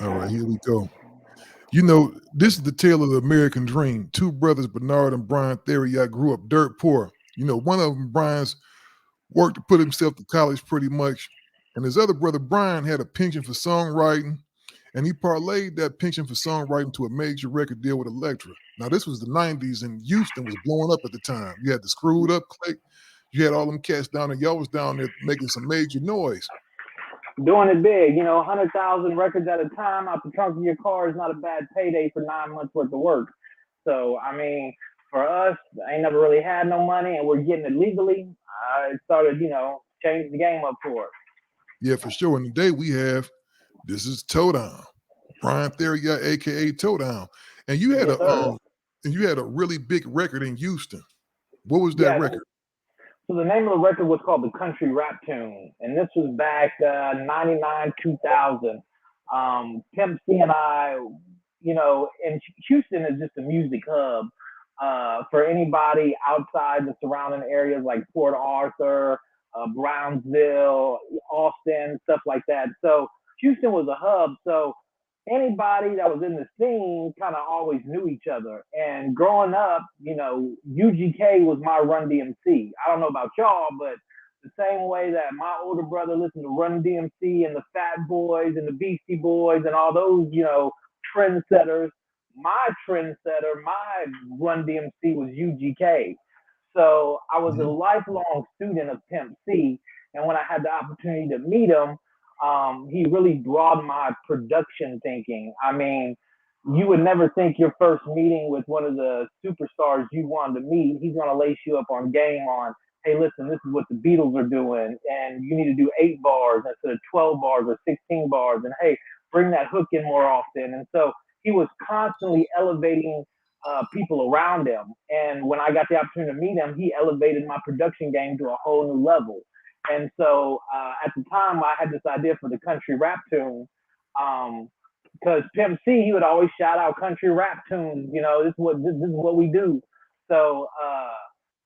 All right, here we go. This is the tale of the American dream. Two brothers, Bernard and Brian Theriot, grew up dirt poor. One of them, Brian's, worked to put himself to college pretty much, and his other brother, Brian, had a penchant for songwriting, and he parlayed that penchant for songwriting to a major record deal with Elektra. Now, this was the 90s, and Houston was blowing up at the time. You had the Screwed Up Click. You had all them cats down there. Y'all was down there making some major noise. Doing it big, 100,000 records at a time out the trunk of your car is not a bad payday for 9 months worth of work. So, I mean, for us, I ain't never really had no money and we're getting it legally. It started, changing the game up for us. Yeah, for sure. And today we have, this is Toe Down, Brian Theriot, aka Toe Down. And you had Yes, sir. a really big record in Houston. What was that Yeah, record? so the name of the record was called the Country Rap Tune, and this was back 99, 2000. Pimp C and I, and Houston is just a music hub for anybody outside the surrounding areas like Port Arthur, Brownsville, Austin, stuff like that. So Houston was a hub. So anybody that was in the scene kind of always knew each other. And growing up, UGK was my Run DMC. I don't know about y'all, but the same way that my older brother listened to Run DMC and the Fat Boys and the Beastie Boys and all those, trendsetters, my trendsetter, my Run DMC was UGK. So I was a Mhm. lifelong student of Pimp C. And when I had the opportunity to meet him, he really broadened my production thinking. I mean, you would never think your first meeting with one of the superstars you wanted to meet, he's going to lace you up on game on, hey, listen, this is what the Beatles are doing, and you need to do 8 bars instead of 12 bars or 16 bars, and hey, bring that hook in more often. And so he was constantly elevating people around him. And when I got the opportunity to meet him, he elevated my production game to a whole new level. And so at the time, I had this idea for the country rap tune. Because Pimp C, he would always shout out country rap tunes. This is what we do. So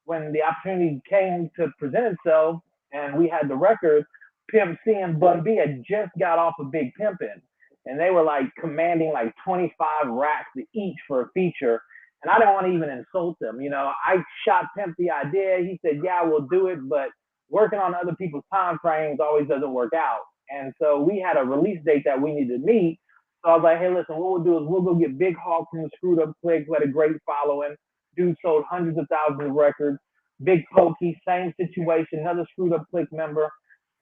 when the opportunity came to present itself, and we had the record, Pimp C and Bun B had just got off of Big Pimpin', and they were like commanding like 25 racks each for a feature. And I didn't want to even insult them. I shot Pimp the idea. He said, "Yeah, we'll do it," but working on other people's time frames always doesn't work out. And so we had a release date that we needed to meet. So I was like, hey, listen, what we'll do is we'll go get Big Hawk from the Screwed Up Click, who had a great following. Dude sold hundreds of thousands of records. Big Pokey, same situation, another Screwed Up Click member.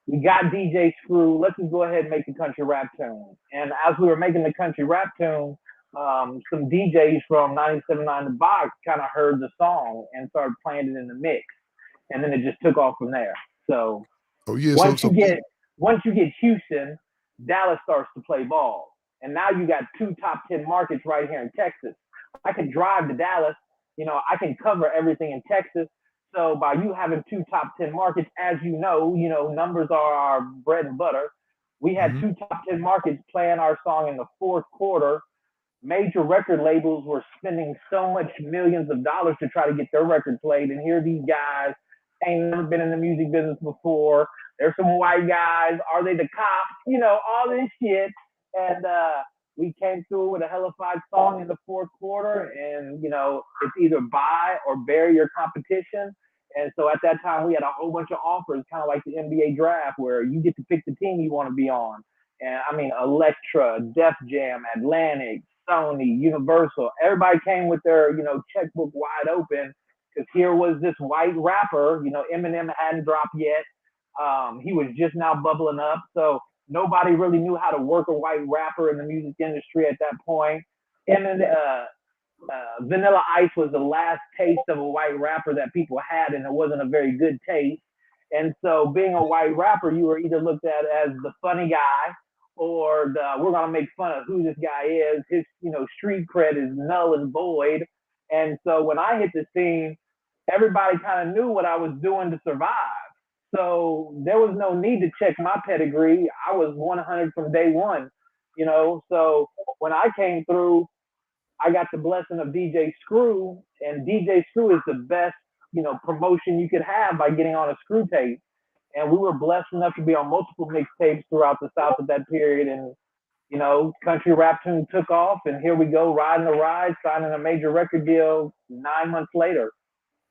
We got DJ Screw. Let's just go ahead and make the country rap tune. And as we were making the country rap tune, some DJs from 97.9 The Box kind of heard the song and started playing it in the mix. And then it just took off from there. So Oh yeah, so once you so get once you get Houston, Dallas starts to play ball. And now you got two top 10 markets right here in Texas. I can drive to Dallas, I can cover everything in Texas. So by you having two top 10 markets, as numbers are our bread and butter. We had mhm. two top 10 markets playing our song in the fourth quarter. Major record labels were spending so much millions of dollars to try to get their record played. And here these guys ain't never been in the music business before. There's some white guys. Are they the cops? All this shit. And we came through with a hellified song in the fourth quarter. And, it's either buy or bury your competition. And so at that time, we had a whole bunch of offers, kind of like the NBA draft, where you get to pick the team you want to be on. And I mean, Elektra, Def Jam, Atlantic, Sony, Universal, everybody came with their, checkbook wide open because here was this white rapper, Eminem hadn't dropped yet. He was just now bubbling up. So nobody really knew how to work a white rapper in the music industry at that point. And Vanilla Ice was the last taste of a white rapper that people had, and it wasn't a very good taste. And so, being a white rapper, you were either looked at as the funny guy, or we're gonna make fun of who this guy is. His, street cred is null and void. And so, when I hit the scene, everybody kind of knew what I was doing to survive. So there was no need to check my pedigree. I was 100 from day one. So when I came through, I got the blessing of DJ Screw, and DJ Screw is the best, promotion you could have by getting on a screw tape. And we were blessed enough to be on multiple mixtapes throughout the South at that period. And country rap tune took off, and here we go, riding the ride, signing a major record deal 9 months later.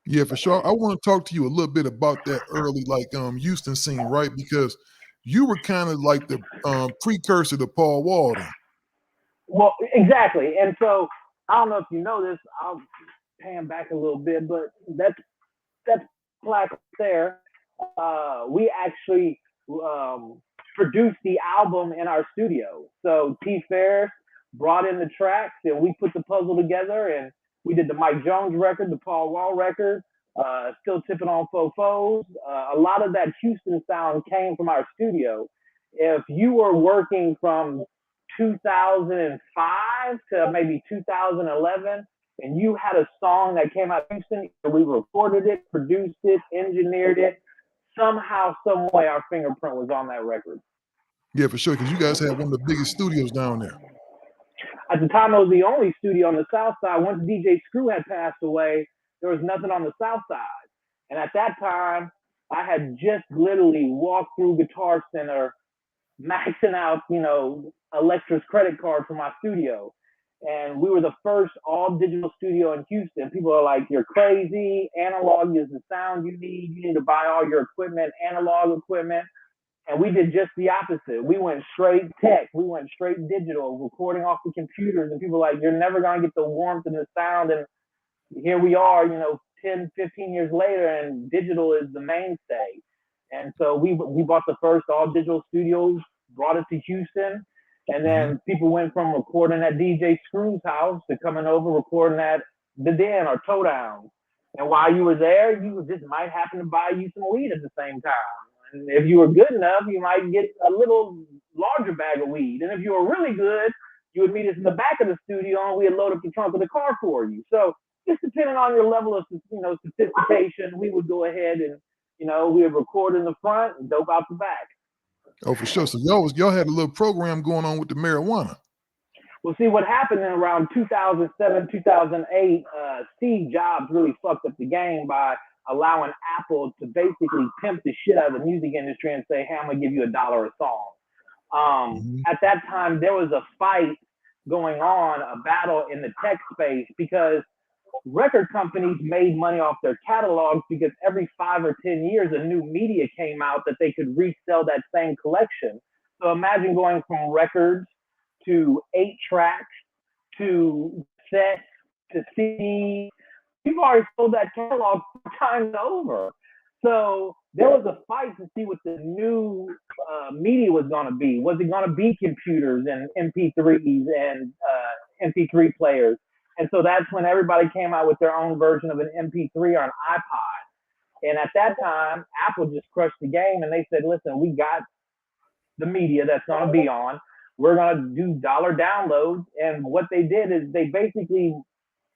Yeah, for sure. I want to talk to you a little bit about that early, like Houston scene, right? Because you were kind of like the precursor to Paul Walden. Well, exactly. And so I don't know if you know this. I'll pan back a little bit, but that's plaque there. We actually produced the album in our studio. So T. Ferris brought in the tracks, and we put the puzzle together, and we did the Mike Jones record, the Paul Wall record, Still Tipping on Fofos. A lot of that Houston sound came from our studio. If you were working from 2005 to maybe 2011, and you had a song that came out of Houston, we recorded it, produced it, engineered it. Somehow, some way, our fingerprint was on that record. Yeah, for sure. Because you guys had one of the biggest studios down there. At the time, it was the only studio on the South Side. Once DJ Screw had passed away, there was nothing on the South Side. And at that time, I had just literally walked through Guitar Center, maxing out, Electra's credit card for my studio. And we were the first all digital studio in Houston. People are like, you're crazy. Analog is the sound you need. You need to buy all your equipment, analog equipment. And we did just the opposite. We went straight tech. We went straight digital, recording off the computers. And people are like, you're never going to get the warmth and the sound. And here we are, 10, 15 years later, and digital is the mainstay. And so we bought the first all digital studios, brought it to Houston. And then people went from recording at DJ Screw's house to coming over recording at the Den or Toe Down. And while you were there, you just might happen to buy you some weed at the same time. And if you were good enough, you might get a little larger bag of weed. And if you were really good, you would meet us in the back of the studio and we'd load up the trunk of the car for you. So just depending on your level of, sophistication, we would go ahead and, we would record in the front and dope out the back. Oh, for sure. So y'all had a little program going on with the marijuana. Well, see, what happened in around 2007, 2008, Steve Jobs really fucked up the game by allowing Apple to basically pimp the shit out of the music industry and say, hey, I'm going to give you $1 a song. At that time, there was a fight going on, a battle in the tech space, because record companies made money off their catalogs because every 5 or 10 years, a new media came out that they could resell that same collection. So imagine going from records to 8 tracks to sets to CDs. You've already sold that catalog 4 times over. So there was a fight to see what the new media was going to be. Was it going to be computers and MP3s and MP3 players? And so that's when everybody came out with their own version of an MP3 or an iPod. And at that time, Apple just crushed the game and they said, listen, we got the media that's going to be on. We're going to do dollar downloads. And what they did is they basically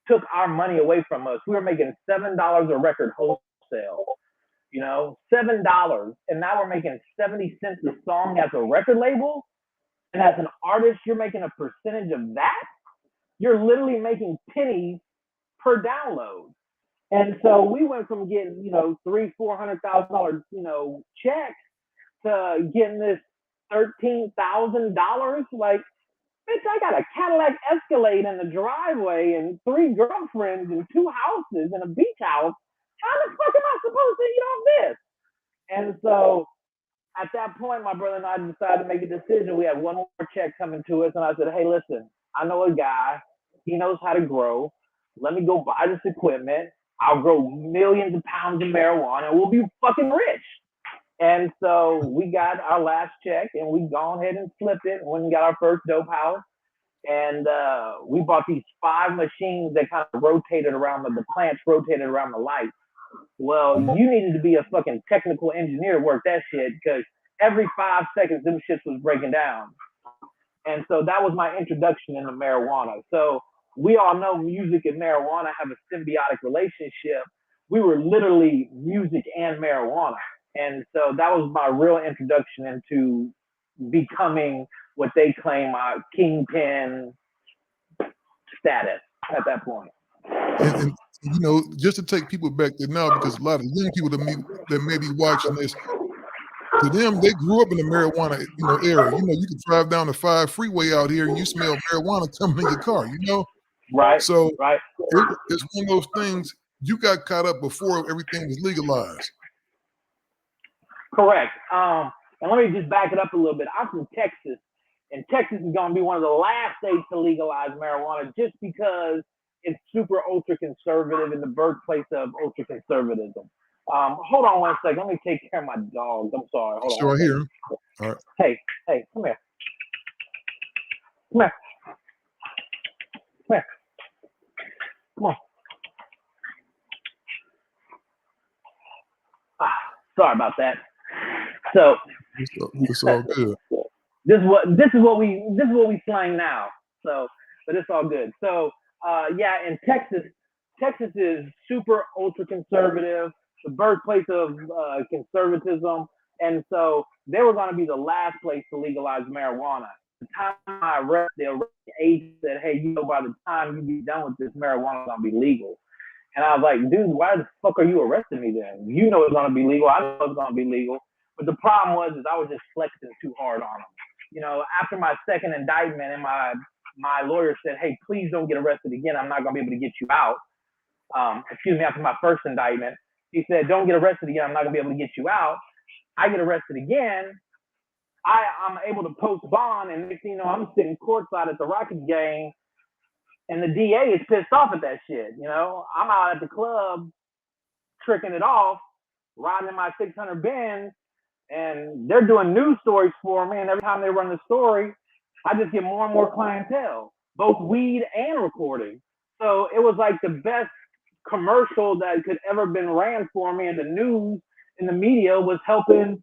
took our money away from us. We were making $7 a record wholesale, $7. And now we're making 70 cents a song as a record label. And as an artist, you're making a percentage of that. You're literally making pennies per download. And so we went from getting, $300,000-$400,000, checks to getting this $13,000. Like, bitch, I got a Cadillac Escalade in the driveway and 3 girlfriends and 2 houses and a beach house. How the fuck am I supposed to eat off this? And so at that point, my brother and I decided to make a decision. We had one more check coming to us, and I said, hey, listen, I know a guy. He knows how to grow. Let me go buy this equipment. I'll grow millions of pounds of marijuana, and we'll be fucking rich. And so we got our last check, and we gone ahead and flipped it. Went and got our first dope house. And we bought these 5 machines that kind of rotated around the plants, rotated around the lights. Well, you needed to be a fucking technical engineer to work that shit, because every 5 seconds, them shits was breaking down. And so that was my introduction into marijuana. So we all know music and marijuana have a symbiotic relationship. We were literally music and marijuana. And so that was my real introduction into becoming what they claim kingpin status at that point. And just to take people back there now, because a lot of young people that may be watching this, To them, they grew up in the marijuana, era. You can drive down the 5 freeway out here and you smell marijuana coming in your car. Right, So right. it's one of those things. You got caught up before everything was legalized. Correct. And let me just back it up a little bit. I'm from Texas, and Texas is going to be one of the last states to legalize marijuana just because it's super ultra conservative and the birthplace of ultra conservatism. Hold on one second. Let me take care of my dogs. I'm sorry. Hold on Sure, one I hear second. him. All right. Hey, come here. Come here. Come here. Come on. Sorry about that. So It's all good. this is what we slang now. So, but it's all good. So, yeah, in Texas is super ultra conservative, the birthplace of conservatism, and so they were going to be the last place to legalize marijuana. At the time I arrested, the agent said, "Hey, by the time you be done with this, marijuana is going to be legal." And I was like, "Dude, why the fuck are you arresting me then? You know it's going to be legal. I know it's going to be legal." But the problem was I was just flexing too hard on them. After my second indictment, and my lawyer said, "Hey, please don't get arrested again. I'm not going to be able to get you out." After my first indictment, he said, "Don't get arrested again. I'm not going to be able to get you out." I get arrested again. I'm able to post bond, and next thing you know, I'm sitting courtside at the Rockets game, and the DA is pissed off at that shit. I'm out at the club tricking it off, riding in my 600 Benz, and they're doing news stories for me. And every time they run the story, I just get more and more clientele, both weed and recording. So it was like the best commercial that could ever been ran for me, and the news and the media was helping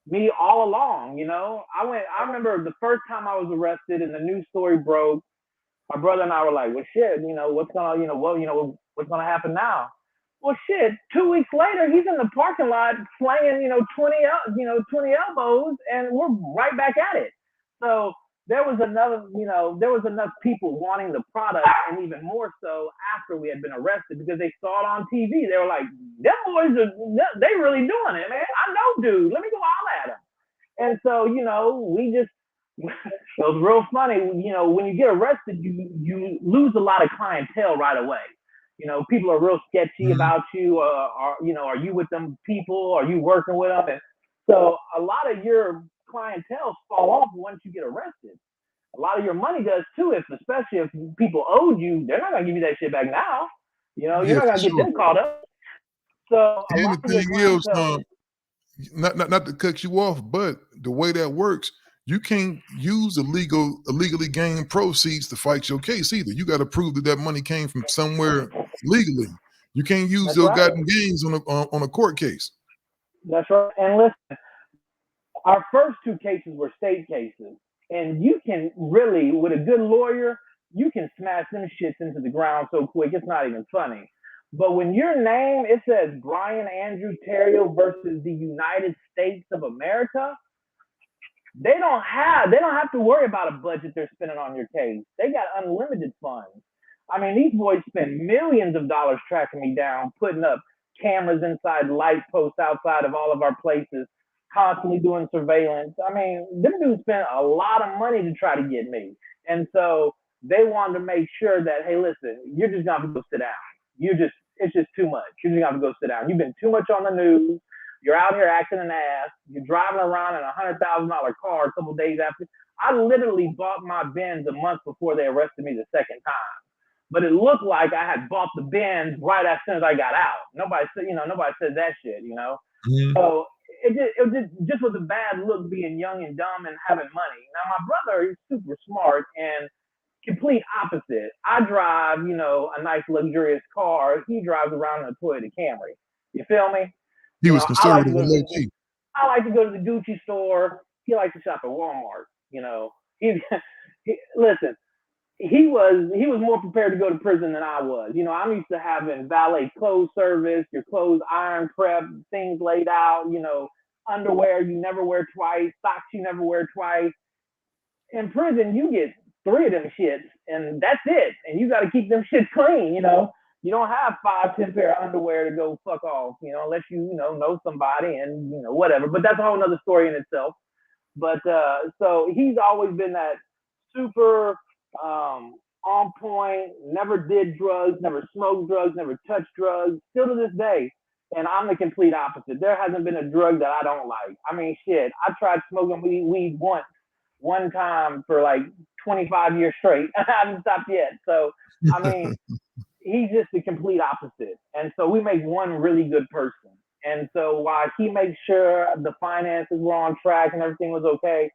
me all along. I remember the first time I was arrested and the news story broke. My brother and I were like, "Well, shit, what's gonna happen now?" Well, shit. 2 weeks later, he's in the parking lot slaying, 20 elbows, and we're right back at it. So there was enough people wanting the product, and even more so after we had been arrested because they saw it on TV. They were like, "Them boys they really doing it, man. I know, dude. Let me go holler at them." And so, we just, it was real funny. When you get arrested, you lose a lot of clientele right away. People are real sketchy Mhm. about you. Are you with them people? Are you working with them? And so a lot of your clientele fall off once you get arrested. A lot of your money does too, especially if people owed you, they're not gonna give you that shit back now. You're Yeah, not for gonna get sure. them caught up. So a And lot the of your thing is, clientele. not to cut you off, but the way that works, you can't use illegally gained proceeds to fight your case either. You got to prove that money came from somewhere legally. You can't use That's those right. gotten gains on a court case. That's right. And listen, our first two cases were state cases, and you can really, with a good lawyer, you can smash them shits into the ground so quick it's not even funny. But when your name it says Brian Andrew Terrio versus the United States of America, they don't have to worry about a budget they're spending on your case. They got unlimited funds. I mean, these boys spend millions of dollars tracking me down, putting up cameras inside light posts outside of all of our places, constantly doing surveillance. I mean, them dudes spent a lot of money to try to get me. And so they wanted to make sure that, hey, listen, you're just gonna have to go sit down. It's just too much. You're just gonna have to go sit down. You've been too much on the news. You're out here acting an ass. You're driving around in $100,000 car a couple of days after. I literally bought my Benz a month before they arrested me the second time. But it looked like I had bought the Benz right as soon as I got out. Nobody said that shit. Mhm. So it just was a bad look being young and dumb and having money. Now my brother is super smart and complete opposite. I drive, a nice luxurious car. He drives around in a Toyota Camry. You feel me? He was I like to conservative go and to low the key. I like to go to the Gucci store. He likes to shop at Walmart. He, listen. He was more prepared to go to prison than I was. I'm used to having valet clothes service, your clothes iron prep, things laid out. Underwear you never wear twice, socks you never wear twice. In prison, you get three of them shits, and that's it. And you got to keep them shits clean. You don't have 5, 10 pair of underwear to go fuck off, unless you know somebody and whatever. But that's a whole nother story in itself. But so he's always been that super on point, never did drugs, never smoked drugs, never touched drugs, still to this day. And I'm the complete opposite. There hasn't been a drug that I don't like. I mean, shit, I tried smoking weed once, one time for like 25 years straight. I haven't stopped yet. So, I mean, he's just the complete opposite. And so we make one really good person. And so while he makes sure the finances were on track and everything was okay,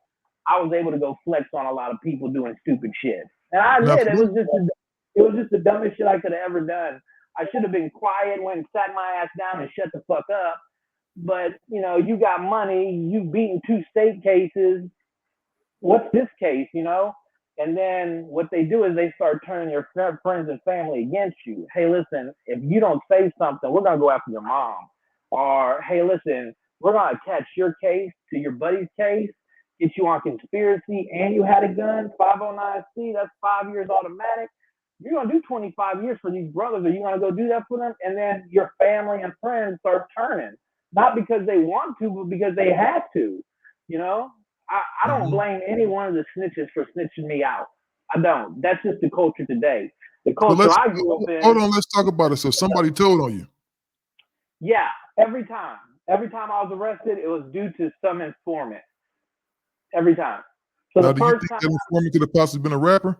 I was able to go flex on a lot of people doing stupid shit. And I Now, admit for me, it was just the dumbest shit I could have ever done. I should have been quiet, went and sat my ass down and shut the fuck up. But you got money, you beaten 2 state cases. What's this case? And then what they do is they start turning your friends and family against you. Hey, listen, if you don't say something, we're gonna go after your mom. Or hey, listen, we're gonna attach your case to your buddy's case, get you on conspiracy, and you had a gun, 509C. That's 5 years automatic. You're gonna do 25 years for these brothers. Are you gonna go do that for them? And then your family and friends start turning, not because they want to, but because they have to. You know, I don't mhm. blame any one of the snitches for snitching me out. I don't. That's just the culture today. The So culture I grew up hold in, on, let's talk about it. So somebody told on you. yeah, every time. Every time I was arrested, it was due to some informant. Every time. So Now, the do you first think time, that informant could have possibly been a rapper?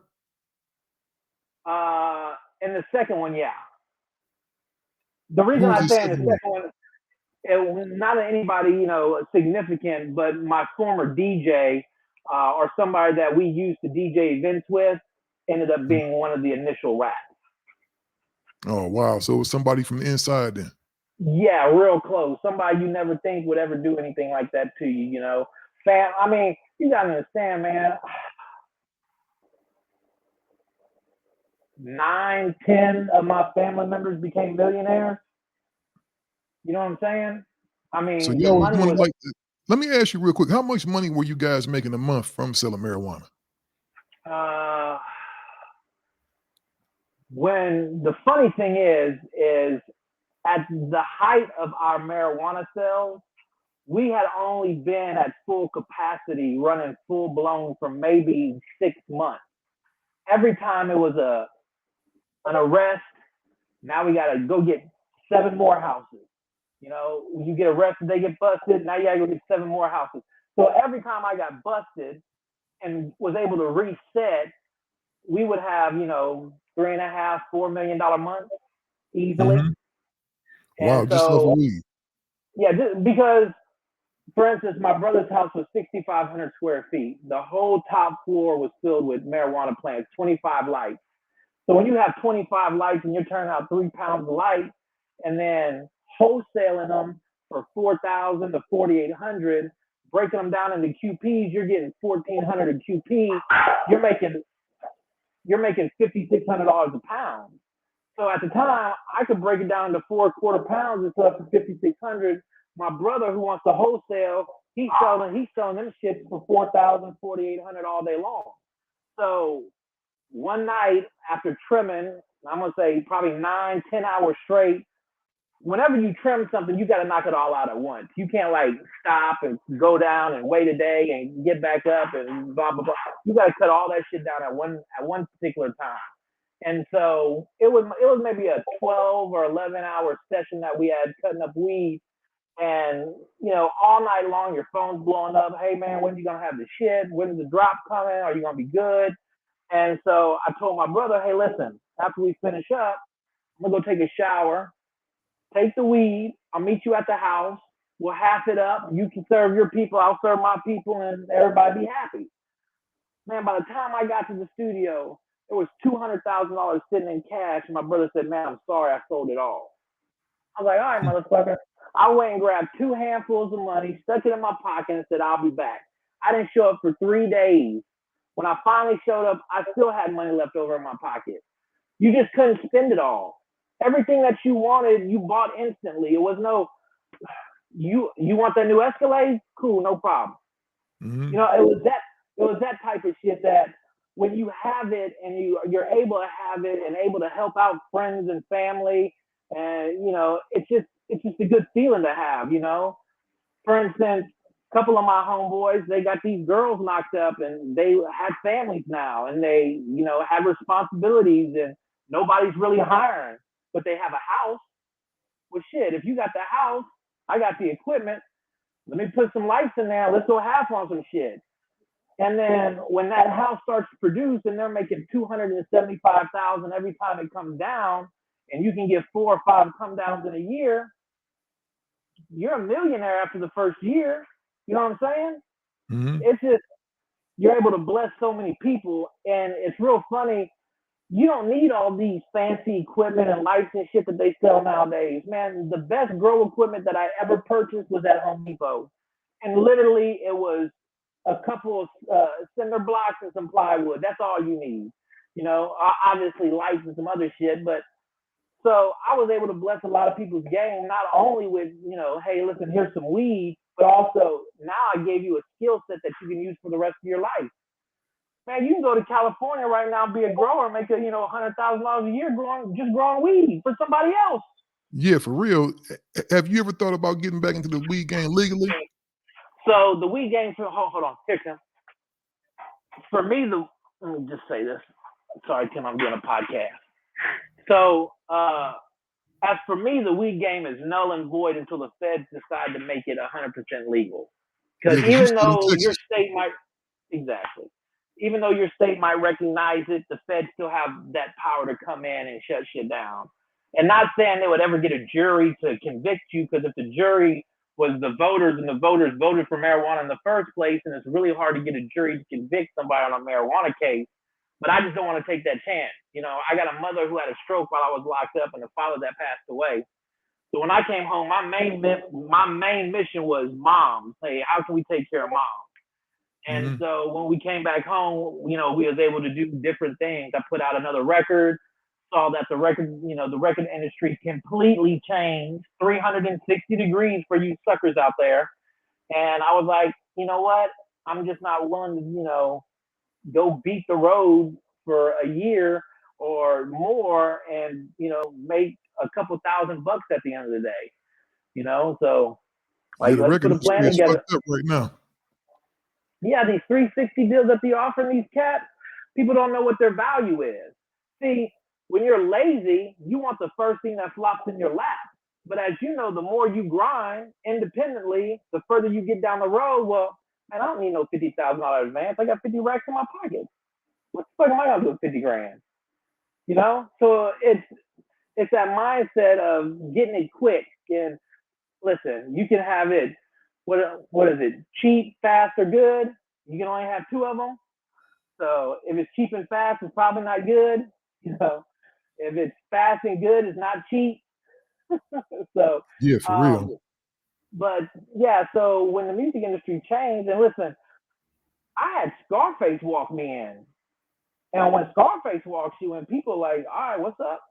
and the second one, yeah. The reason Who was I the say in the second one? second one, it was not anybody, significant, but my former DJ, or somebody that we used to DJ events with ended up Mhm. being one of the initial rats. Oh, wow. So it was somebody from the inside then. Yeah, real close. Somebody you never think would ever do anything like that to you. I mean, you gotta understand, man. 9, 10 of my family members became millionaires. You know what I'm saying? I So mean, the y'all was money doing was like, let me ask you real quick. How much money were you guys making a month from selling marijuana? uh when the funny thing is at the height of our marijuana sales, we had only been at full capacity running full blown for maybe 6 months. Every time it was an arrest, now we gotta go get 7 more houses. When you get arrested, they get busted. Now you gotta go get 7 more houses. So every time I got busted and was able to reset, we would have, 3.5, $4 million months easily. Mhm. And Wow, just off of so, weed. yeah, because for instance, my brother's house was 6,500 square feet. The whole top floor was filled with marijuana plants, 25 lights. So when you have 25 lights and you're turning out 3 pounds of light and then wholesaling them for 4,000 to 4,800, breaking them down into QPs, you're getting 1,400 a QP. You're making $5,600 a pound. So at the time, I could break it down to 4 quarter pounds and sell it for 5,600. My brother, who wants to wholesale, he's selling them shits for 4,000, 4,800 all day long. So one night after trimming, I'm gonna say probably 9, 10 hours straight. Whenever you trim something, you got to knock it all out at once. You can't like stop and go down and wait a day and get back up and blah blah blah. You got to cut all that shit down at one particular time. And so it was maybe a 12 or 11 hour session that we had cutting up weed. And all night long your phone's blowing up. Hey man, when are you gonna have the shit? When's the drop coming? Are you gonna be good? And so I told my brother, hey, listen, after we finish up, I'm gonna go take a shower, take the weed. I'll meet you at the house. We'll half it up. You can serve your people. I'll serve my people, and everybody be happy. Man, by the time I got to the studio, there was $200,000 sitting in cash. And my brother said, man, I'm sorry, I sold it all. I was like, all right, motherfucker. I went and grabbed 2 handfuls of money, stuck it in my pocket, and said, I'll be back. I didn't show up for 3 days. When I finally showed up, I still had money left over in my pocket. You just couldn't spend it all. Everything that you wanted, you bought instantly. It was no, you want that new Escalade? Cool, no problem. Mhm. It was that type of shit that when you have it and you're able to have it and able to help out friends and family, and it's just a good feeling to have. For instance, a couple of my homeboys, they got these girls knocked up and they had families now and they, have responsibilities and nobody's really hiring, but they have a house. Well, shit, if you got the house, I got the equipment. Let me put some lights in there. Let's go half on some shit. And then when that house starts to produce and they're making 275,000 every time it comes down, and you can get 4 or 5 come downs in a year, you're a millionaire after the first year. You know what I'm saying? Mm-hmm. It's just you're able to bless so many people, and it's real funny. You don't need all these fancy equipment and lights and shit that they sell nowadays. Man, the best grow equipment that I ever purchased was at Home Depot, and literally it was a couple of cinder blocks and some plywood. That's all you need. Obviously lights and some other shit, but so I was able to bless a lot of people's game, not only with, hey, listen, here's some weed, but also now I gave you a skill set that you can use for the rest of your life. Man, you can go to California right now, be a grower, make $100,000 a year growing weed for somebody else. Yeah, for real. Have you ever thought about getting back into the weed game legally? So the weed game, hold on, here, Tim. For me, let me just say this. Sorry, Tim, I'm doing a podcast. So, as for me, the weed game is null and void until the feds decide to make it 100% legal. Because Yeah, because you even still in though your Texas. state might, exactly, even though your state might recognize it, the feds still have that power to come in and shut shit down. And not saying they would ever get a jury to convict you, because if the jury was the voters and the voters voted for marijuana in the first place, and it's really hard to get a jury to convict somebody on a marijuana case. But I just don't want to take that chance. I got a mother who had a stroke while I was locked up, and a father that passed away. So when I came home, my main mission was mom. Hey, how can we take care of mom? And Mm-hmm. so when we came back home, we was able to do different things. I put out another record, saw that the record industry completely changed 360 degrees for you suckers out there. And I was like, you know what? I'm just not willing to, go beat the road for a year or more and, make a couple $1,000 at the end of the day. So Yeah, like, the let's record put a industry plan is together. fucked up right now. Yeah, these 360 deals that they offer these cats, people don't know what their value is. See, when you're lazy, you want the first thing that flops in your lap. But as you know, the more you grind independently, the further you get down the road. Well, man, I don't need no $50,000 advance. I got 50 racks in my pocket. What the fuck am I gonna do with 50 grand? So it's that mindset of getting it quick. And listen, you can have it. What is it? Cheap, fast, or good? You can only have two of them. So if it's cheap and fast, it's probably not good. If it's fast and good, it's not cheap. So, Yeah, for real. but yeah. So when the music industry changed, and listen, I had Scarface walk me in, and when Scarface walks you in, people are like, all right, what's up?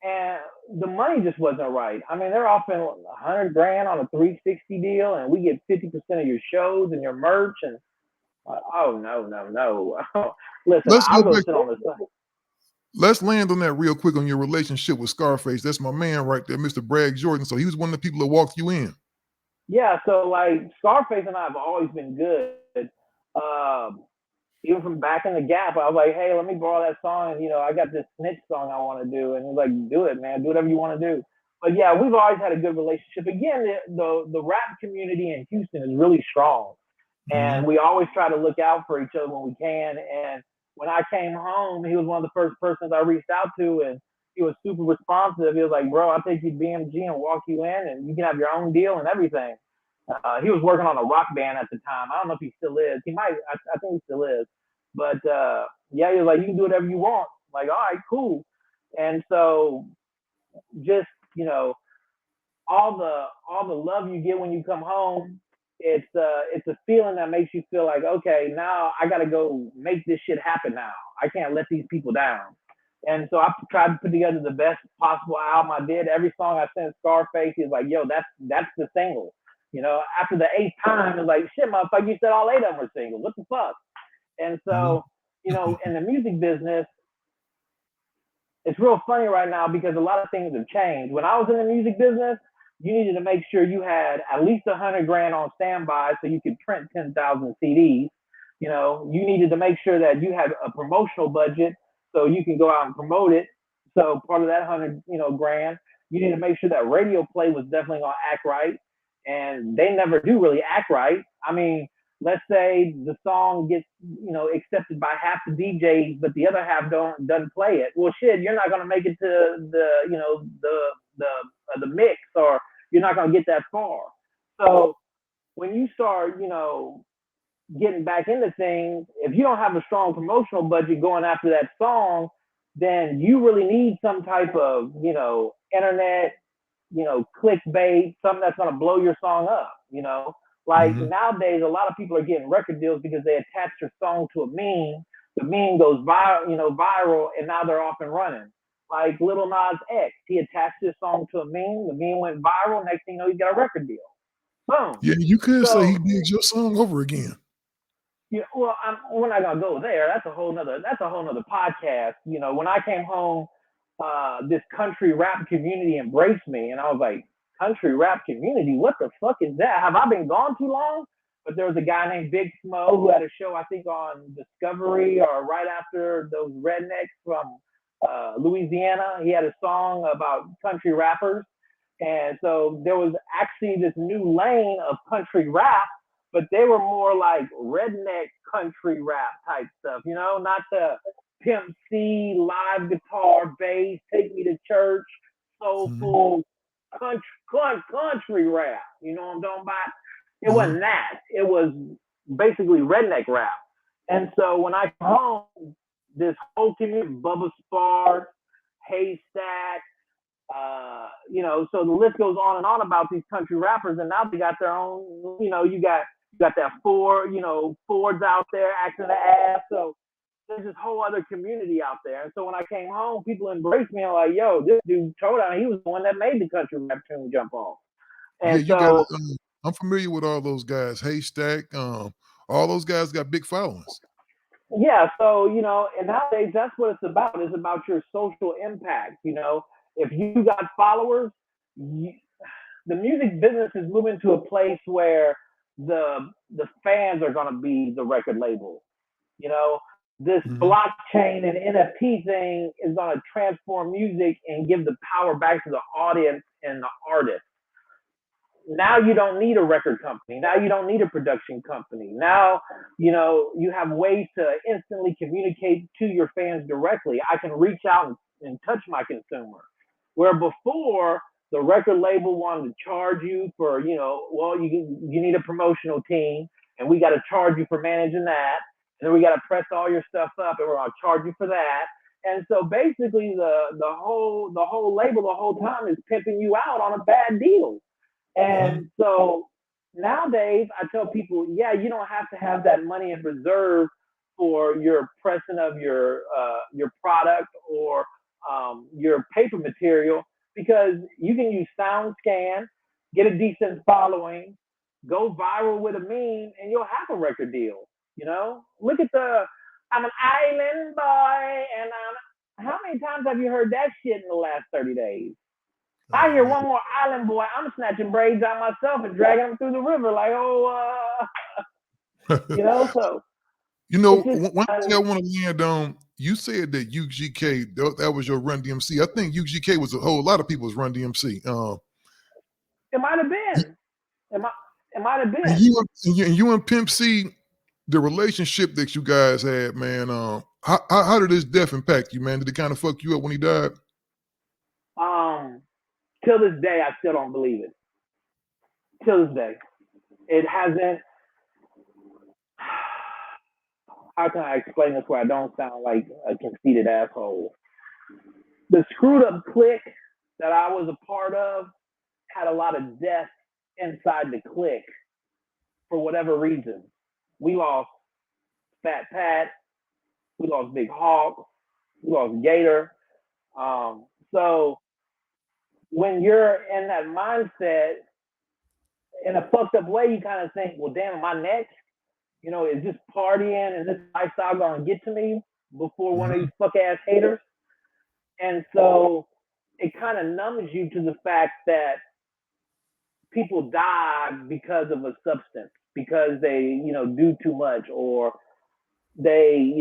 And the money just wasn't right. I mean, they're offering 100 grand on a 360 deal, and we get 50% of your shows and your merch. And oh no, no, no! Listen, Let's I'll go go back. sit on the side. Let's land on that real quick on your relationship with Scarface. That's my man right there, Mr. Bragg Jordan. So he was one of the people that walked you in. Yeah, so like Scarface and I have always been good. Um, Even from back in the Gap, I was like, hey, let me borrow that song. And, I got this snitch song I want to do. And he's like, do it, man. Do whatever you want to do. But yeah, we've always had a good relationship. Again, the rap community in Houston is really strong. Mm-hmm. And we always try to look out for each other when we can. And when I came home, he was one of the first persons I reached out to. And he was super responsive. He was like, bro, I'll take you to BMG and walk you in, and you can have your own deal and everything. He was working on a rock band at the time. I don't know if he still is. He might. I think he still is. But yeah, he was like, you can do whatever you want. I'm like, all right, cool. And so just all the love you get when you come home, it's a feeling that makes you feel like, okay, now I got to go make this shit happen. Now I can't let these people down. And so I tried to put together the best possible album I did. Every song I sent Scarface, he's like, yo, that's the single. After the eighth time, it's like, shit, motherfucker, you said all 8 of them were singles. What the fuck? And Mm-hmm. so In the music business, it's real funny right now because a lot of things have changed. When I was in the music business, you needed to make sure you had at least 100 grand on standby so you could print 10,000 CDs. You needed to make sure that you had a promotional budget so you can go out and promote it. So part of that 100, grand, you need to make sure that radio play was definitely going to act right. And they never do really act right. I mean, let's say the song gets accepted by half the DJs, but the other half doesn't play it. Well, shit, you're not gonna make it to the mix, or you're not gonna get that far. So when you start getting back into things, if you don't have a strong promotional budget going after that song, then you really need some type of internet clickbait, something that's going to blow your song up. Like Hmm. nowadays, a lot of people are getting record deals because they attach their song to a meme. The meme goes viral, and now they're off and running. Like Little Nas X, he attached his song to a meme. The meme went viral. Next thing you know, he got a record deal. Boom. Yeah, you could say he So did your song over again. yeah, well, we're not gonna go there. That's a whole nother podcast. When I came home, this country rap community embraced me, and I was like, country rap community, what the fuck is that? Have I been gone too long? But there was a guy named Big Smo who had a show, I think, on Discovery or right after those rednecks from Louisiana. He had a song about country rappers, and so there was actually this new lane of country rap, but they were more like redneck country rap type stuff, not the Pimp C, live guitar, bass, take me to church, Hmm. soulful country rap. You know what I'm talking about? It Hmm. wasn't that. It was basically redneck rap. And so when I come home, this whole community, Bubba Sparks, Haystack, so the list goes on and on about these country rappers, and now they got their own. You got that Fords out there acting the ass. So there's this whole other community out there. And so when I came home, people embraced me and like, yo, this dude Toad, he was the one that made the country rap tune jump off. Yeah, And you got. so I'm familiar with all those guys. Haystack. All those guys got big followings. yeah, so and nowadays that's what it's about. It's about your social impact. If you got followers, you, the music business is moving to a place where the fans are going to be the record label. You know, this Hmm. blockchain and NFT thing is going to transform music and give the power back to the audience and the artist. Now you don't need a record company. Now you don't need a production company. Now, you have ways to instantly communicate to your fans directly. I can reach out and touch my consumer. Where before the record label wanted to charge you for, well, you need a promotional team and we got to charge you for managing that. And then we got to press all your stuff up and we're going to charge you for that. And so basically the whole label the whole time is pimping you out on a bad deal. Hmm. And so nowadays, I tell people, yeah, you don't have to have that money in reserve for your pressing of your product or your paper material because you can use SoundScan, get a decent following, go viral with a meme, and you'll have a record deal. Look at I'm an island boy, and how many times have you heard that shit in the last 30 days? I Oh hear man. one more island boy, I'm snatching braids out myself and dragging them through the river like, so it's just, One thing I want to land on. You said that UGK that was your Run DMC. I think UGK was a whole lot of people's Run DMC. it might have been. It might, it might have And been. you and Pimp C, the relationship that you guys had, man. How did his death impact you, man? Did it kind of fuck you up when he died? Um, till this day, I still don't believe it. Till this day. It hasn't. How can I explain this where I don't sound like a conceited asshole? The screwed up clique that I was a part of had a lot of death inside the clique for whatever reason. We lost Fat Pat, we lost Big Hawk, we lost Gator. So when you're in that mindset, in a fucked up way, you kind of think, well, damn, am I next? Is this partying and this lifestyle gonna get to me before one of these Mhm. fuck ass haters? And so it kind of numbs you to the fact that people die because of a substance, because they, do too much, or they,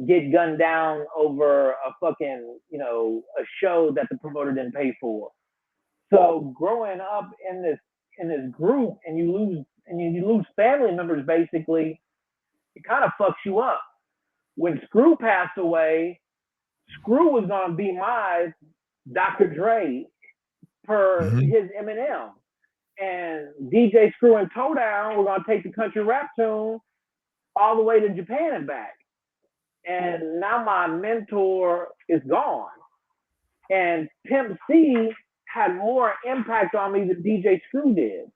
get gunned down over a fucking, a show that the promoter didn't pay for. So growing up in this group, and you lose family members, basically, it kind of fucks you up. When Screw passed away, Screw was gonna be my Dr. Dre per Mhm. his Eminem, and DJ Screw and Toe Down were gonna take the country rap tune all the way to Japan and back. And now my mentor is gone, and Pimp C had more impact on me than DJ Screw did.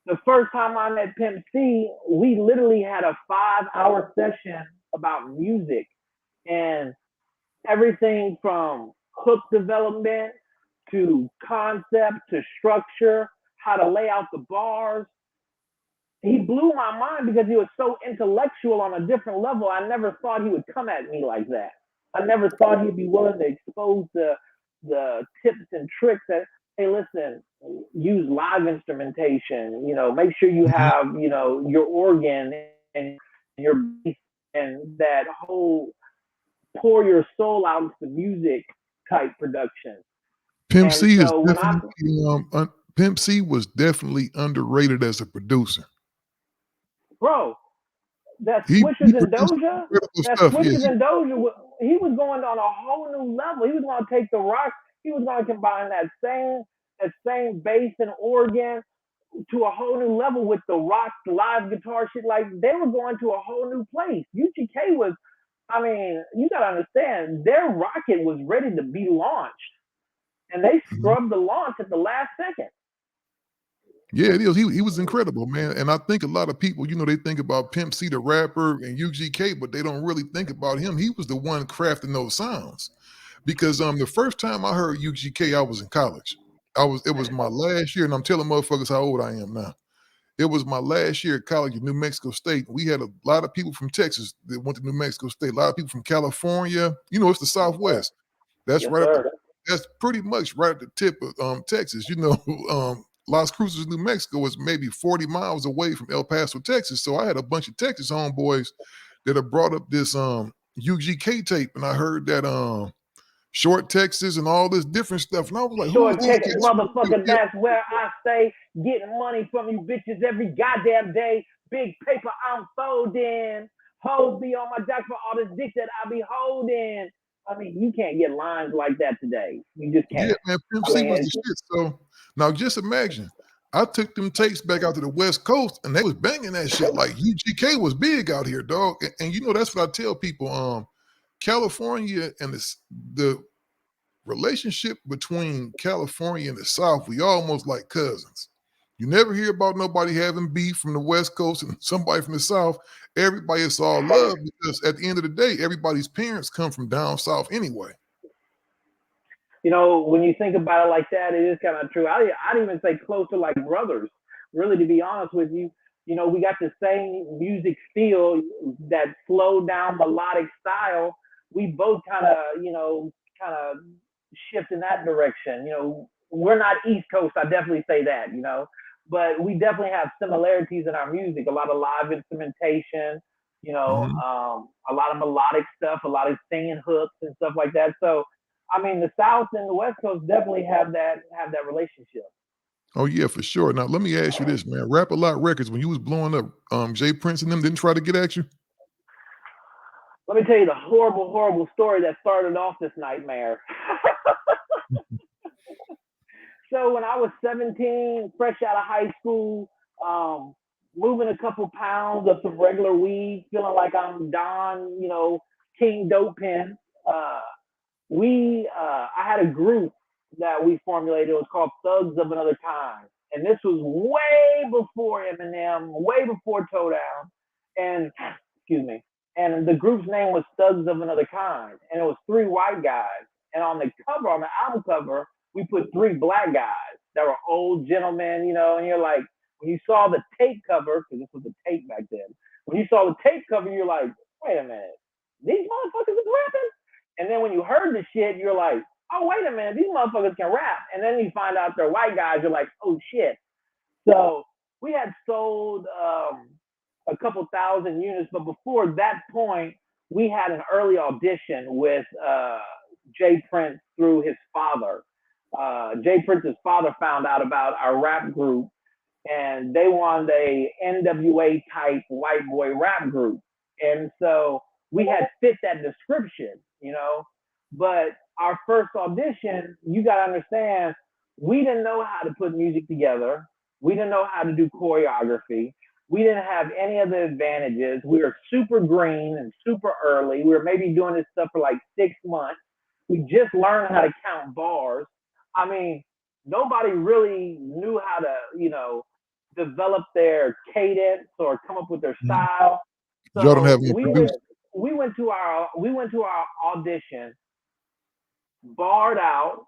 The first time I met Pimp C, we literally had a 5 hour session about music and everything from hook development to concept to structure, how to lay out the bars. He blew my mind because he was so intellectual on a different level. I never thought he would come at me like that. I never thought he'd be willing to expose the tips and tricks that, hey, listen, use live instrumentation. Make sure you Mhm. have your organ and your bass and that whole pour your soul out into the music type production. Pimp And C is so when I, definitely Pimp C was definitely underrated as a producer. bro, that He Swishers and produced some Doja, incredible that stuff. Yeah, Swishers and Doja, he was going on a whole new level. He was going to take the rock, he was going to combine that same bass and organ to a whole new level with the rock live guitar shit. Like they were going to a whole new place. UGK was, I mean, you gotta understand, their rocket was ready to be launched, and they mhm. scrubbed the launch at the last second. Yeah, it is. He was incredible, man. And I think a lot of people, they think about Pimp C the rapper and UGK, but they don't really think about him. He was the one crafting those sounds. Because the first time I heard UGK, I was in college. It was my last year, and I'm telling motherfuckers how old I am now. It was my last year at college in New Mexico State. We had a lot of people from Texas that went to New Mexico State, a lot of people from California. It's the Yes, sir. Southwest. That's Yes, right at the sir. that's pretty much right at the tip of Texas. Las Cruces, New Mexico is maybe 40 miles away from El Paso, Texas. So I had a bunch of Texas homeboys that have brought up this UGK tape, and I heard that short Texas and all this different stuff. And I was like, who is Short these Texas, cats? motherfucker, that's where I stay. Getting money from you bitches every goddamn day. Big paper I'm folding. Hoes be on my jack for all this dick that I be holding. I mean, you can't get lines like that today. You just Yeah, can't. man, Pimp I C mean, was the shit. So now just imagine, I took them tapes back out to the West Coast, and they was banging that shit. Like UGK was big out here, dog. And that's what I tell people. California and the relationship between California and the South, we almost like cousins. You never hear about nobody having beef from the West Coast and somebody from the South. Everybody is all love because at the end of the day, everybody's parents come from down south anyway. when you think about it like that, it is kind of true. I'd even say closer like brothers. Really, to be honest with you, we got the same music feel, that slow down melodic style. We both kind of shift in that direction. We're not East Coast. I definitely say that. But we definitely have similarities in our music. A lot of live instrumentation. Mhm. A lot of melodic stuff, a lot of singing hooks and stuff like that. So I mean, the South and the West Coast definitely have that relationship. Oh yeah, for sure. Now let me ask you this, man. Rap a Lot Records, when you was blowing up, Jay Prince and them didn't try to get at you? Let me tell you the horrible, horrible story that started off this nightmare. So when I was 17, fresh out of high school, um, moving a couple pounds of some regular weed, feeling like I'm Don, King Dopin. Uh, I had a group that we formulated. It was called Thugs of Another Kind, and this was way before Eminem, way before Toe Down, and excuse me. And the group's name was Thugs of Another Kind, and it was three white guys. And on the cover, on the album cover, we put three black guys that were old gentlemen, and you're like, when you saw the tape cover, because this was a tape back then, When you saw the tape cover, you're like, wait a minute, these motherfuckers is rapping. And then when you heard the shit, you're like, oh wait a minute, these motherfuckers can rap. And then you find out they're white guys. You're like, oh shit. So we had sold a couple thousand units, but before that point, we had an early audition with Jay Prince through his father. Jay Prince's father found out about our rap group, and they wanted a NWA type white boy rap group, and so we had fit that description, you know. But our first audition, you got to understand, we didn't know how to put music together. We didn't know how to do choreography. We didn't have any of the advantages. We were super green and super early. We were maybe doing this stuff for like 6 months. We just learned how to count bars. I mean, nobody really knew how to, develop their cadence or come up with their Mm. style. Y'all don't have So any we went producers. we went to our audition, barred out,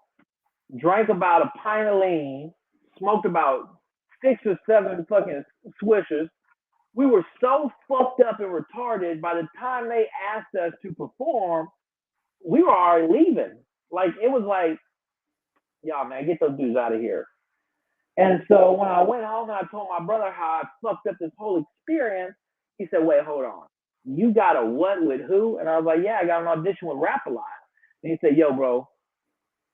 drank about a pint of lean, smoked about 6 or 7 fucking swishers. We were so fucked up and retarded. By the time they asked us to perform, we were already leaving. Like it was like, y'all man, get those dudes out of here. And so when I went home and I told my brother how I fucked up this whole experience, he said, wait, hold on. You got a what with who? And I was like, yeah, I got an audition with Rap A Lot. And he said, yo, bro,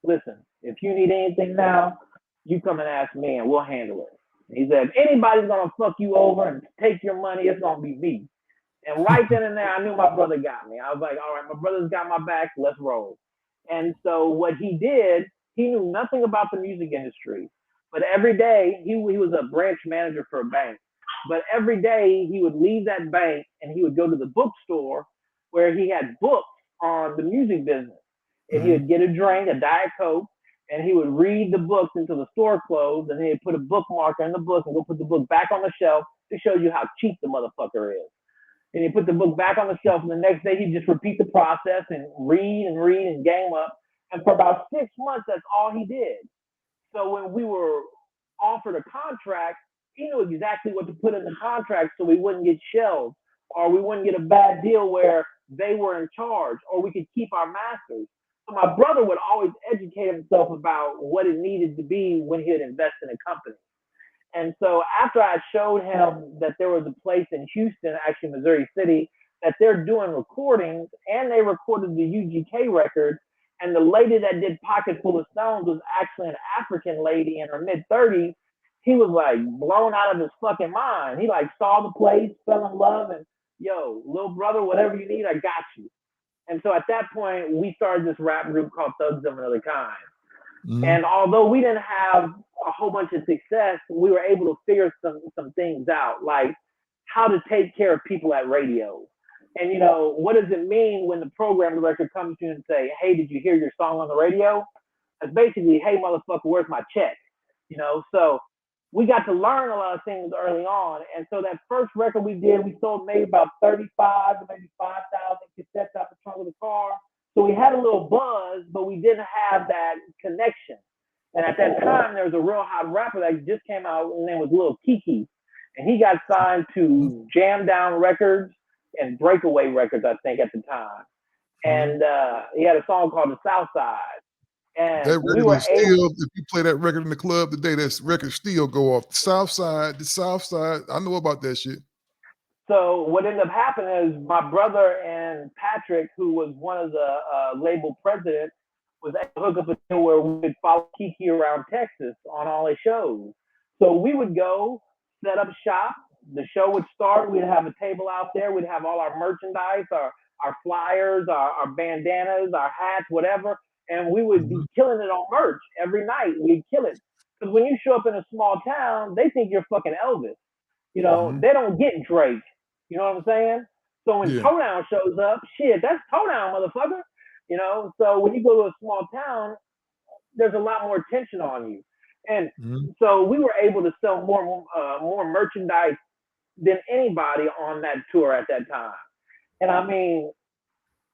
listen, if you need anything now, you come and ask me and we'll handle it. And he said, if anybody's gonna fuck you over and take your money, it's gonna be me. And right then and there, I knew my brother got me. I was like, all right, my brother's got my back, let's roll. And so what he did, he knew nothing about the music industry. But every day, he was a branch manager for a bank. But every day, he would leave that bank and he would go to the bookstore where he had books on the music business. And he Mhm. would get a drink, a Diet Coke, and he would read the books until the store closed. And he'd put a bookmarker in the book and go put the book back on the shelf to show you how cheap the motherfucker is. And he put the book back on the shelf, and the next day he'd just repeat the process and read and game up. And for about 6 months, that's all he did. So when we were offered a contract, he knew exactly what to put in the contract so we wouldn't get shelved or we wouldn't get a bad deal where they were in charge or we could keep our masters. So my brother would always educate himself about what it needed to be when he would invest in a company. And so after I showed him that there was a place in Houston, actually Missouri City, that they're doing recordings and they recorded the UGK record. And the lady that did Pocket Full of Stones was actually an African lady in her mid 30s. He was like blown out of his fucking mind. He like saw the place, fell in love, and yo, little brother, whatever you need, I got you. And so at that point, we started this rap group called Thugs of Another Kind. Mhm. And although we didn't have a whole bunch of success, we were able to figure some things out, like how to take care of people at radio. And what does it mean when the program director comes to you and say, "Hey, did you hear your song on the radio?" It's basically, "Hey, motherfucker, where's my check?" So we got to learn a lot of things early on. And so that first record we did, we sold maybe about 35 to maybe 5,000 cassettes out the trunk of the car. So we had a little buzz, but we didn't have that connection. And at that time, there was a real hot rapper that just came out, and his name was Lil Kiki. And he got signed to Jam Down Records and Breakaway Records, I think, at the time. Mhm. And he had a song called The South Side. And That we record were is able, still, if you play that record in the club today, that record still go off. The South Side. I know about that shit. so what ended up happening is my brother and Patrick, who was one of the label presidents, was able to hook up a deal where we could follow Kiki around Texas on all his shows. So we would go set up shop. The show would start. We'd have a table out there. We'd have all our merchandise, our flyers, our bandanas, our hats, whatever. And we would be Mhm. killing it on merch every night. We'd kill it. Because when you show up in a small town, they think you're fucking Elvis. Mhm. They don't get Drake. You know what I'm saying? So when Yeah. Toe Down shows up, shit, that's Toe Down, motherfucker. So when you go to a small town, there's a lot more attention on you. And Mhm. so we were able to sell more merchandise than anybody on that tour at that time. And I mean,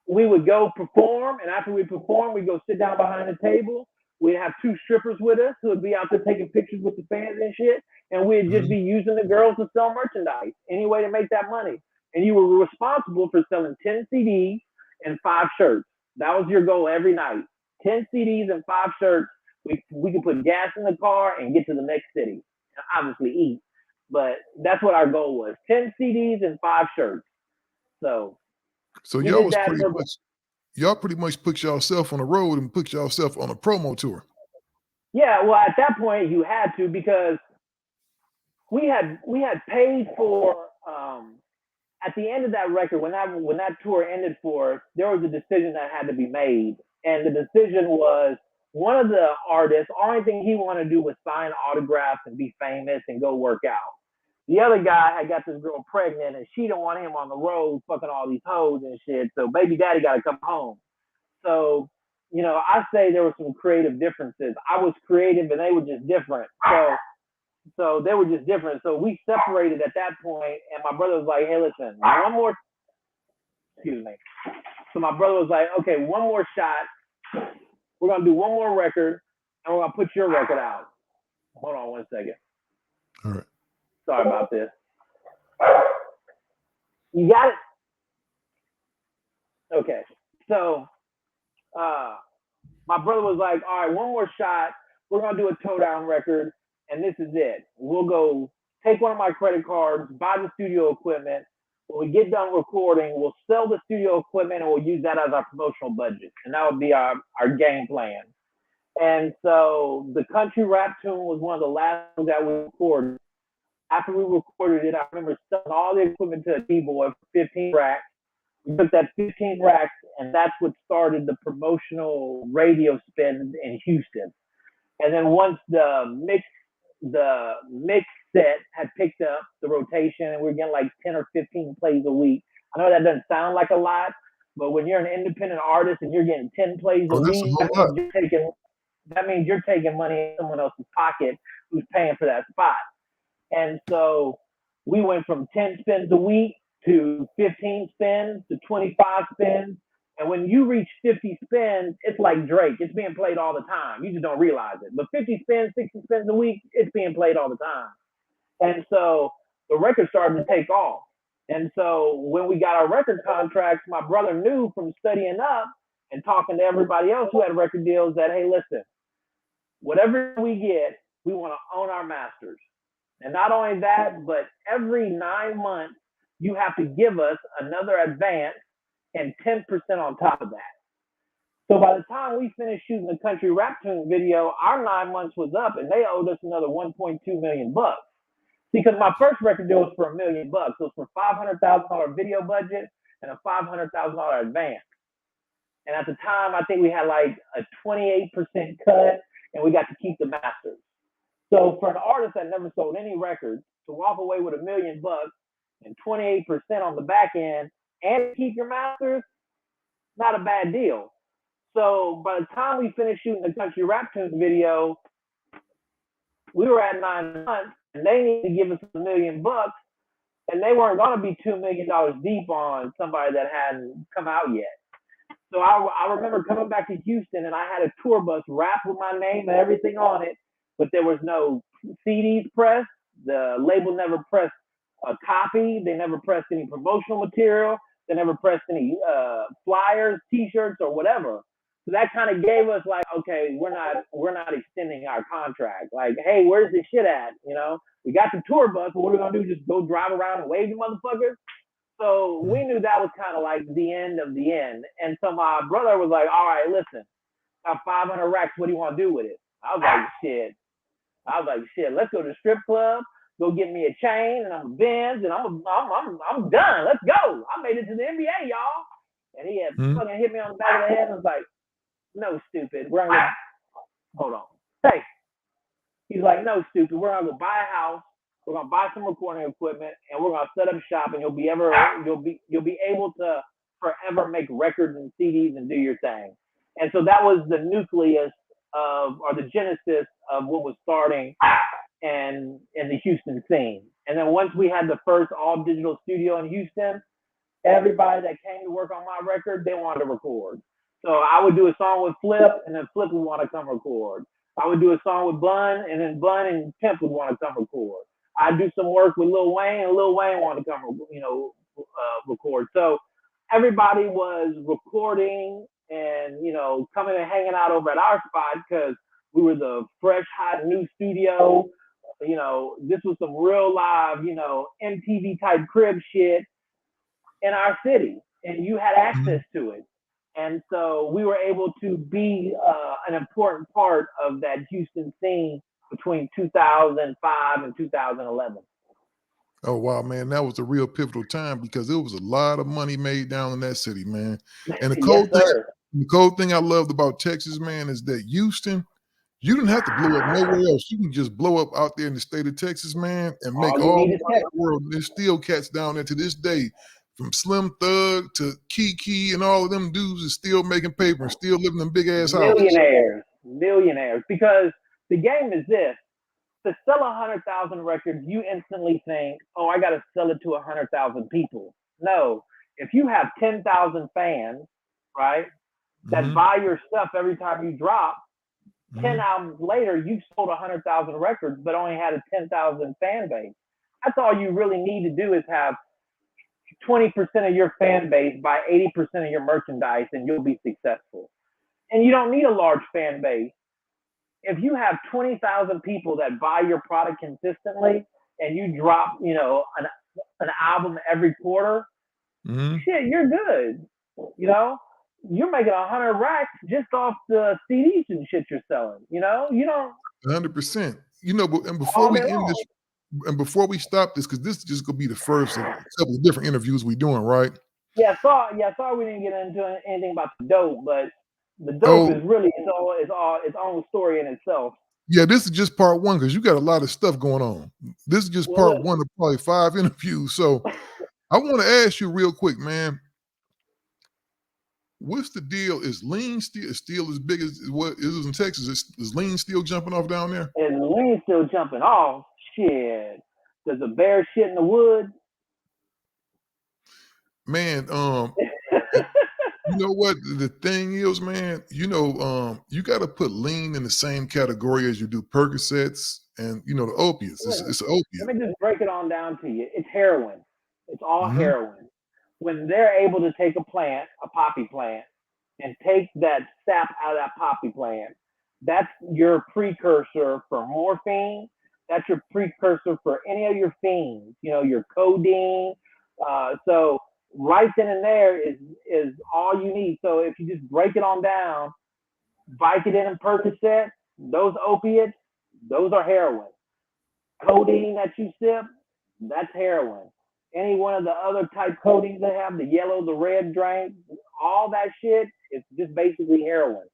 we would go perform, and after we perform, we'd go sit down behind the table. We'd have two strippers with us who would be out there taking pictures with the fans and shit, and we'd just Mhm. be using the girls to sell merchandise, any way to make that money. and you were responsible for selling 10 CDs and 5 shirts. That was your goal every night. 10 CDs and 5 shirts. We could put gas in the car and get to the next city. And obviously eat. But that's what our goal was. 10 CDs and 5 shirts. So we y'all did was that pretty for much y'all pretty much put yourself on the road and put yourself on a promo tour. yeah, well at that point you had to because we had paid for at the end of that record, when that tour ended for us, there was a decision that had to be made, and the decision was one of the artists. Only thing he wanted to do was sign autographs and be famous and go work out. The other guy had got this girl pregnant, and she didn't want him on the road fucking all these hoes and shit. So baby daddy got to come home. So I say there were some creative differences. I was creative, and they were just different. So they were just different. So we separated at that point, and my brother was like, "Hey, listen, one more." Excuse me. So my brother was like, "Okay, one more shot. We're gonna do one more record, and we're gonna put your record out." Hold on one second. All right. Sorry about this. You got it. Okay. So my brother was like, "All right, one more shot. We're gonna do a toe down record, and this is it. We'll go take one of my credit cards, buy the studio equipment. When we get done recording, we'll sell the studio equipment and we'll use that as our promotional budget. And that would be our game plan." And so the country rap tune was one of the last ones that we recorded. After we recorded it, I remember selling all the equipment to a D-boy for 15 racks. We took that 15 racks, and that's what started the promotional radio spin in Houston. And then once the mix set had picked up the rotation, and we were getting like 10 or 15 plays a week. I know that doesn't sound like a lot, but when you're an independent artist and you're getting 10 plays a That's a week, whole lot. that means you're taking money in someone else's pocket who's paying for that spot. And so we went from 10 spins a week to 15 spins to 25 spins. And when you reach 50 spins, it's like Drake. It's being played all the time. You just don't realize it. But 50 spins, 60 spins a week, it's being played all the time. And so the record started to take off. And so when we got our record contracts, my brother knew from studying up and talking to everybody else who had record deals that, hey, listen, whatever we get, we want to own our masters. And not only that, but every 9 months, you have to give us another advance and 10% on top of that. So by the time we finished shooting the country rap tune video, our 9 months was up, and they owed us another $1.2 million. Because my first record deal was for $1 million. It was for $500,000 video budget and a $500,000 advance. And at the time, I think we had like a 28% cut, and we got to keep the masters. So for an artist that never sold any records to walk away with $1 million and 28% on the back end and keep your masters, not a bad deal. So by the time we finished shooting the country rap tunes video, we were at 9 months, and they needed to give us $1 million, and they weren't going to be $2 million deep on somebody that hadn't come out yet. So I remember coming back to Houston, and I had a tour bus wrapped with my name and everything on it, but there was no CDs pressed. The label never pressed a copy. They never pressed any promotional material. They never pressed any flyers, T-shirts, or whatever. So that kind of gave us like, okay, we're not extending our contract. Like, hey, where's this shit at? We got the tour bus, but what are we gonna do? Just go drive around and wave to motherfuckers? So we knew that was kind of like the end of the end. And so my brother was like, all right, listen, got 500 racks. What do you want to do with it? I was like, shit, let's go to the strip club, go get me a chain and I'm Benz, and I'm done. Let's go. I made it to the NBA, y'all. And he had fucking hit me on the back of the head and was like, no, stupid. We're gonna hold on. Hey. He's like, no, stupid. We're gonna go buy a house. We're gonna buy some recording equipment, and we're gonna set up shop, and you'll be able to forever make records and CDs and do your thing. And so that was the nucleus or the genesis of what was starting in the Houston scene. And then once we had the first all digital studio in Houston, everybody that came to work on my record, they wanted to record. So I would do a song with Flip, and then Flip would want to come record. I would do a song with Bun, and then Bun and Pimp would want to come record. I'd do some work with Lil Wayne, and Lil Wayne wanted to come, record. So everybody was recording and coming and hanging out over at our spot because we were the fresh, hot new studio. This was some real live, MTV type crib shit in our city, and you had access Mhm. to it. And so we were able to be an important part of that Houston scene between 2005 and 2011. Oh wow, man, that was a real pivotal time because it was a lot of money made down in that city, man. And Yes, sir. the cold thing I loved about Texas, man, is that Houston, you didn't have to blow up nowhere else. You can just blow up out there in the state of Texas, man, and make All you all need the is money in Texas. the world. And there's still cats down there to this day, from Slim Thug to Kiki and all of them dudes is still making paper and still living in big ass houses. Millionaires. Because the game is this: to sell 100,000 records, you instantly think, "Oh, I got to sell it to 100,000 people." No, if you have 10,000 fans, right, that Hmm. buy your stuff every time you drop, 10 Hmm. albums later, you sold 100,000 records, but only had a 10,000 fan base. That's all you really need to do is have 20% of your fan base buy 80% of your merchandise, and you'll be successful. And you don't need a large fan base. If you have 20,000 people that buy your product consistently and you drop, an album every quarter, Hmm. shit, you're good. You know, you're making 100 racks just off the CDs and shit you're selling. You don't 100%. And before all day we end long. this, and before we stop this, because this is just gonna be the first of a couple of different interviews we doing, right? Yeah, sorry we didn't get into anything about the dope, but the dope Oh, is really it's all its own story in itself. yeah, this is just part one because you got a lot of stuff going on. This is just Well, part one of probably five interviews. So I want to ask you real quick, man. What's the deal? Is lean still as big as what it is in Texas? Is lean still jumping off down there? and Lean's still jumping off. Shit, does a bear shit in the woods? Man, you know what the thing is, man? You got to put lean in the same category as you do Percocets and the opiates. It's an Let opiate. me just break it on down to you. It's heroin. It's all Hmm. heroin. When they're able to take a plant, a poppy plant, and take that sap out of that poppy plant, that's your precursor for morphine. That's your precursor for any of your fiends. Your codeine. So right then and there is all you need. So if you just break it on down, Vicodin and Percocet, those opiates, those are heroin. Codeine that you sip, that's heroin. Any one of the other type codeines they have, the yellow, the red drink, all that shit, it's just basically heroin.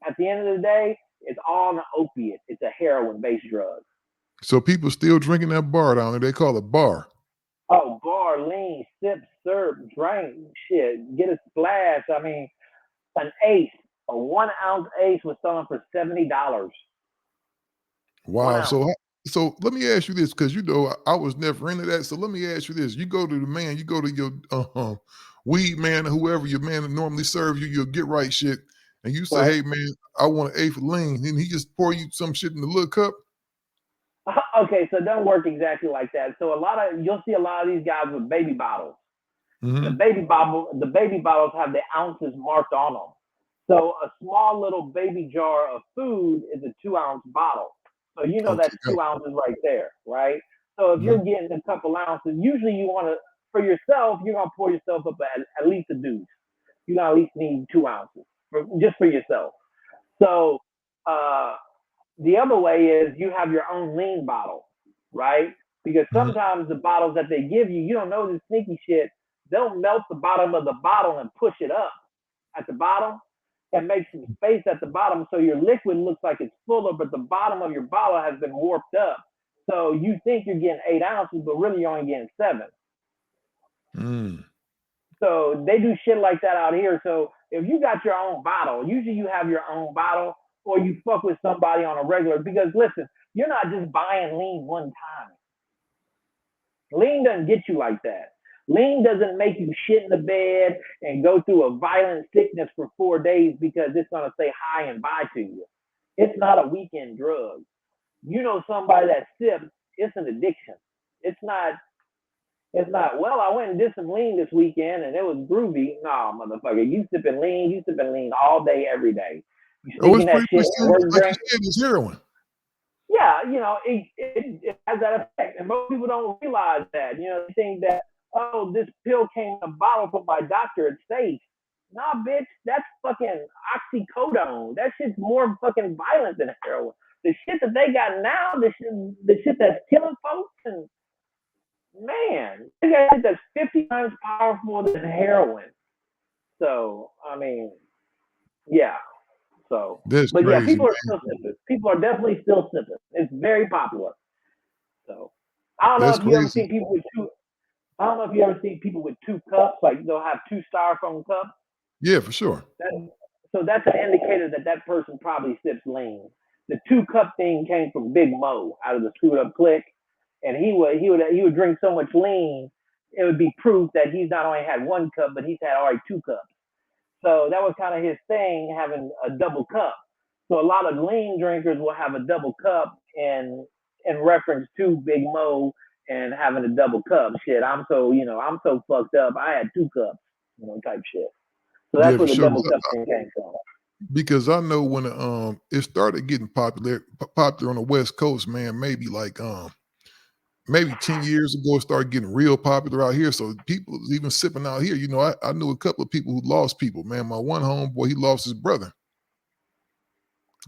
At the end of the day, it's all an opiate. It's a heroin based drug. So people still drinking that bar down there. They call it bar. Oh, bar, lean, sip, syrup, drink, shit, get a splash. I mean, an ace, a 1 ounce ace was selling for $70. One Wow. ounce. So let me ask you this, because I was never into that. So let me ask you this: you go to the man, you go to your weed man, or whoever your man that normally serves you your get right shit, and you say, Right. "Hey man, I want an eighth of lean," and he just pour you some shit in the little cup. Okay, so it doesn't work exactly like that. So you'll see a lot of these guys with baby bottles. And Hmm. the baby bottles have the ounces marked on them. So a small little baby jar of food is a 2 ounce bottle. So that's Okay, got 2 ounces right there, right? So if you. you're getting a couple ounces, usually you want to, for yourself, you're gonna pour yourself up at least a deuce. You're gonna at least need 2 ounces just for yourself. So uh, the other way is you have your own lean bottle, right? Because Hmm. sometimes the bottles that they give you, you don't know this sneaky shit. They'll melt the bottom of the bottle and push it up at the bottom and make some space at the bottom so your liquid looks like it's fuller, but the bottom of your bottle has been warped up. So you think you're getting 8 ounces, but really you're only getting seven. Mm. So they do shit like that out here. So if you got your own bottle, usually you have your own bottle or you fuck with somebody on a regular because listen, you're not just buying lean one time. Lean doesn't get you like that. Lean doesn't make you shit in the bed and go through a violent sickness for 4 days because it's gonna say hi and bye to you. It's not a weekend drug. Somebody that sips, it's an addiction. It's not It's not, well, I went and did some lean this weekend and it was groovy. No, motherfucker, you sipping lean all day, every day. You Oh, it's sneaking that pretty shit much in work like you drink. said, it's heroin. Yeah, it has that effect. And most people don't realize that. They think that, oh, this pill came in a bottle from my doctor, it's safe. Nah, bitch, that's fucking oxycodone. That shit's more fucking violent than heroin. The shit that they got now, the shit that's killing folks, and man, they got shit that's 50 times powerful than heroin. So, I mean, yeah. So, That's but yeah, crazy, people are man. still sipping. People are definitely still sipping. It's very popular. So, I don't know That's if you ever crazy. seen people with two. I don't know if you ever seen people with two cups, like they'll have two styrofoam cups. Yeah, for sure. That, so that's an indicator that that person probably sips lean. The two cup thing came from Big Mo out of the Screwed Up Click, and he would drink so much lean, it would be proof that he's not only had one cup, but he's had already two cups. So that was kind of his thing, having a double cup. So a lot of lean drinkers will have a double cup in reference to Big Mo and having a double cup. Shit, I'm so fucked up. I had two cups, type shit. So Yeah, that's for where the sure. double cup thing came from. Because I know when it started getting popular on the West Coast, man, maybe like maybe 10 years ago, it started getting real popular out here. So people was even sipping out here. I knew a couple of people who lost people, man. My one homeboy, he lost his brother.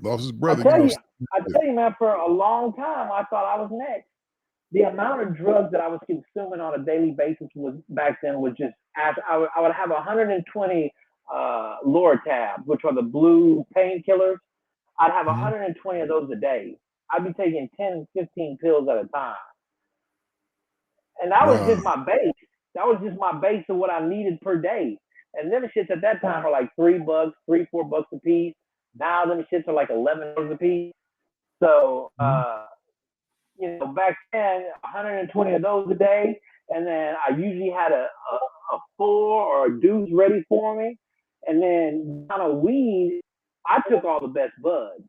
Lost his I brother, tell you, I yeah. tell you, man. For a long time, I thought I was next. The amount of drugs that I was consuming on a daily basis was back then was just. I would have 120 Lortabs, which are the blue painkillers. I'd have Mhm. 120 of those a day. I'd be taking 10, 15 pills at a time. And that was Wow. just my base. That was just my base of what I needed per day. And them shits at that time are like $3, $4 a piece. Now them shits are like $11 a piece. So, Mhm. back then, 120 of those a day. And then I usually had a four or a deuce ready for me. And then kind of weed, I took all the best buds.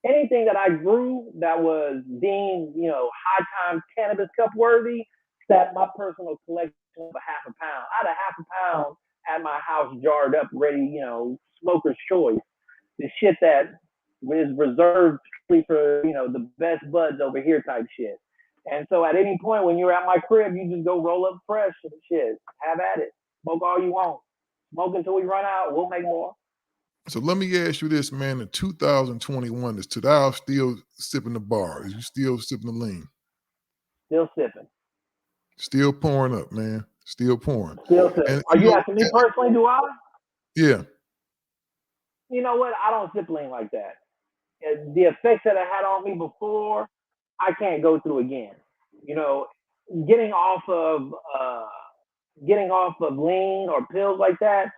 Anything that I grew that was deemed, high time cannabis cup worthy, sat in my personal collection of a half a pound. I had a half a pound at my house jarred up, ready, smoker's choice. The shit that is reserved for, the best buds over here type shit. And so at any point when you're at my crib, you just go roll up fresh and shit. Have at it. Smoke all you want. Smoke until we run out. We'll make more. So let me ask you this, man. In 2021, is Tadal still sipping the bar? Is you still sipping the lean? Still sipping. Still pouring up, man. Still pouring. Still sipping. And Are you asking me personally, do I? yeah. You know what? I don't sip lean like that. The effects that it had on me before, I can't go through again. You know, getting off of uh, getting off of lean or pills like that,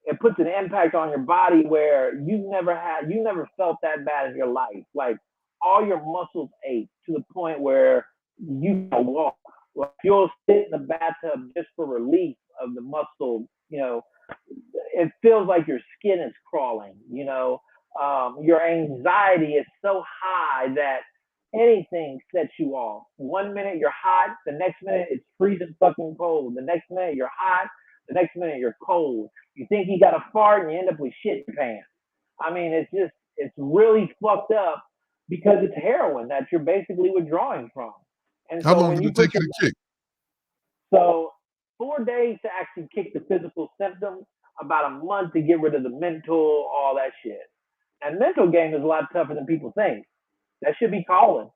it puts an impact on your body where you never felt that bad in your life. Like all your muscles ache to the point where you can walk. Like you'll sit in the bathtub just for relief of the muscle, it feels like your skin is crawling. Your anxiety is so high that anything sets you off. 1 minute you're hot, the next minute it's freezing fucking cold. The next minute you're hot, the next minute you're cold. You think you got a fart and you end up with shit in your pants. I mean, it's really fucked up because it's heroin that you're basically withdrawing from. And How so long when did you it take put you your to kick? so 4 days to actually kick the physical symptoms, about a month to get rid of the mental, all that shit. And mental game is a lot tougher than people think. That should be calling,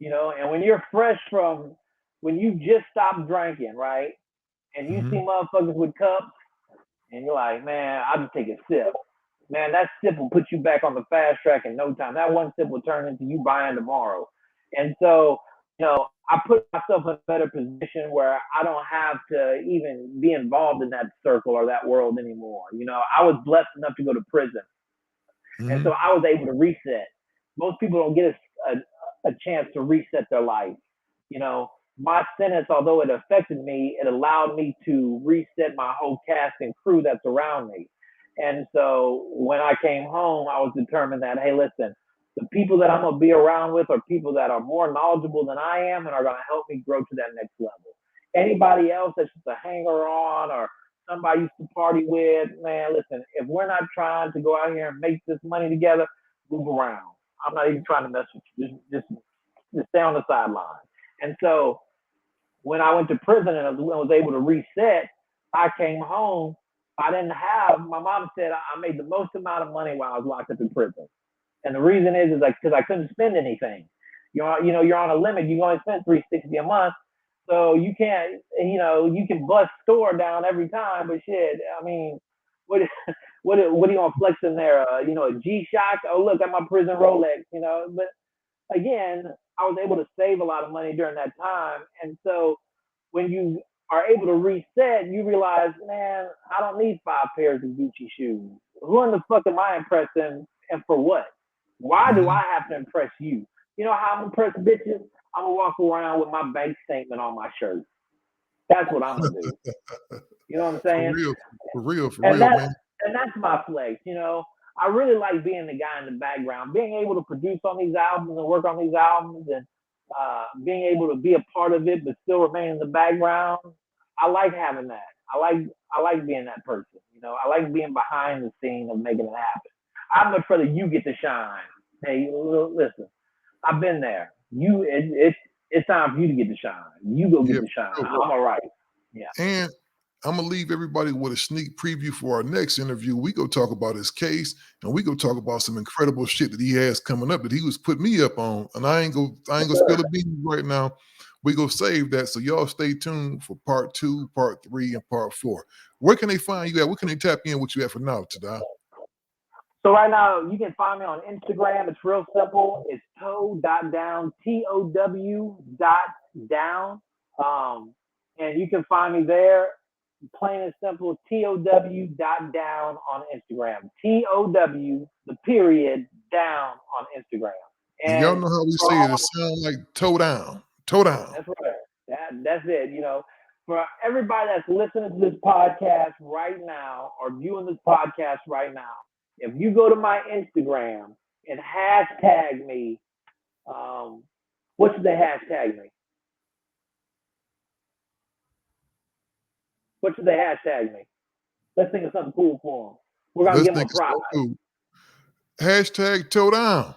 And when you're fresh from when you just stopped drinking, right? And you see Mhm. motherfuckers with cups, and you're like, man, I'll just take a sip. Man, that sip will put you back on the fast track in no time. That one sip will turn into you buying tomorrow. And so, I put myself in a better position where I don't have to even be involved in that circle or that world anymore. I was blessed enough to go to prison. And so Mhm. I was able to reset. Most people don't get a chance to reset their life. My sentence, although it affected me, it allowed me to reset my whole cast and crew that's around me. And so when I came home, I was determined that, hey, listen, the people that I'm going to be around with are people that are more knowledgeable than I am and are going to help me grow to that next level. Anybody else that's just a hanger on or somebody you used to party with, man, listen, if we're not trying to go out here and make this money together, move around. I'm not even trying to mess with you. Just stay on the sideline. And so when I went to prison and I was able to reset, I came home. I didn't have. My mom said I made the most amount of money while I was locked up in prison, and the reason is like because I couldn't spend anything. You're on a limit. You can only spend $360 a month, so you can't. You can bust store down every time, but shit. I mean, what what are you gonna flex in there? A G Shock. Oh look, at my prison Rolex. But again, I was able to save a lot of money during that time. And so when you are able to reset, you realize, man, I don't need 5 pairs of Gucci shoes. Who in the fuck am I impressing and for what? Why do I Mhm. have to impress you? You know how I'm impressed bitches? I'm gonna walk around with my bank statement on my shirt. That's what I'm gonna do. You know what I'm For saying? real, for real, for and real, that man. and that's my flex. I really like being the guy in the background, being able to produce on these albums and work on these albums, and being able to be a part of it but still remain in the background. I like having that. I like being that person. I like being behind the scene of making it happen. I'd much rather you get to shine. Hey, listen, I've been there. It's time for you to get to shine. You go get Yeah, to shine. for I'm real. all right. Yeah. And I'm gonna leave everybody with a sneak preview for our next interview. We go talk about his case, and we go talk about some incredible shit that he has coming up that he was putting me up on. And I ain't gonna spill the beans right now. We go save that. So y'all stay tuned for part 2, part 3, and part 4. Where can they find you at? Where can they tap in with you at for now, Tada? So right now you can find me on Instagram. It's real simple. It's toe.down, TOW.down. Um, and you can find me there, plain and simple, TOW.down on Instagram. TOW, the period, down on Instagram. And y'all And know how we for say it. all It sounds like toe down, toe down. that's right. That's it. For everybody that's listening to this podcast right now or viewing this podcast right now, if you go to my Instagram and hashtag me, um, what should they hashtag me? What should they hashtag me? Let's think of something cool for them. We're gonna Let's give them think a of prize. something cool. Hashtag toe down.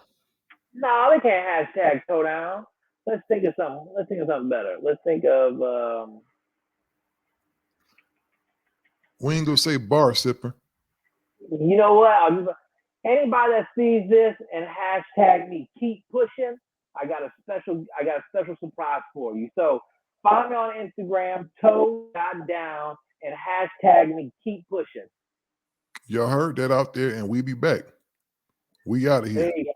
No, they can't hashtag toe down. Let's think of something. Let's think of something better. Let's think of We ain't gonna say bar sipper. You know what? Anybody that sees this and hashtag me, keep pushing. I got a special surprise for you. So find me on Instagram, toe.down, and hashtag me, keep pushing. Y'all heard that out there, and we be back. We out of There here. you go.